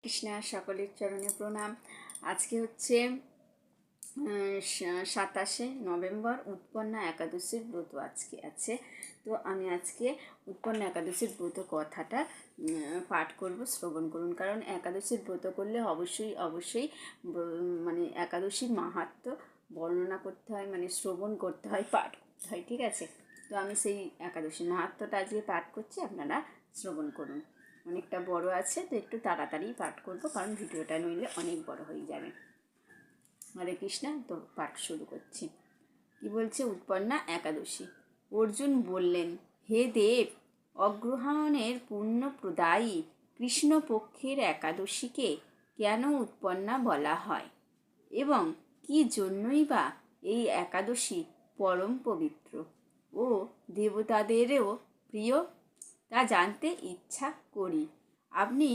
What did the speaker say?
কৃষ্ণা সকলের চরণে প্রণাম। আজকে হচ্ছে 27শে নভেম্বর, উৎপন্না একাদশীর ব্রত আজকে আছে। তো আমি আজকে উৎপন্না একাদশীর ব্রত কথাটা পাঠ করব, শ্রবণ করুন। কারণ একাদশীর ব্রত করলে অবশ্যই মানে একাদশীর মাহাত্ম্য বর্ণনা করতে হয়, মানে শ্রবণ করতে হয়, পাঠ করতে হয়, ঠিক আছে? তো আমি সেই একাদশীর মাহাত্ম্যটা আজকে পাঠ করছি, আপনারা শ্রবণ করুন। অনেকটা বড় আছে, তো একটু তাড়াতাড়ি পাঠ করব, কারণ ভিডিওটা নইলে অনেক বড় হয়ে যাবে। হরে কৃষ্ণ। তো পাঠ শুরু করছি। কি বলছে? উৎপন্না একাদশী। অর্জুন বললেন, হে দেব, অগ্রহায়ণের পুণ্যপ্রদায়ী কৃষ্ণপক্ষের একাদশীকে কেন উৎপন্না বলা হয় এবং কি জন্যই বা এই একাদশী পরম পবিত্র ও দেবতাদেরও প্রিয় তা জানতে ইচ্ছা করি। আপনি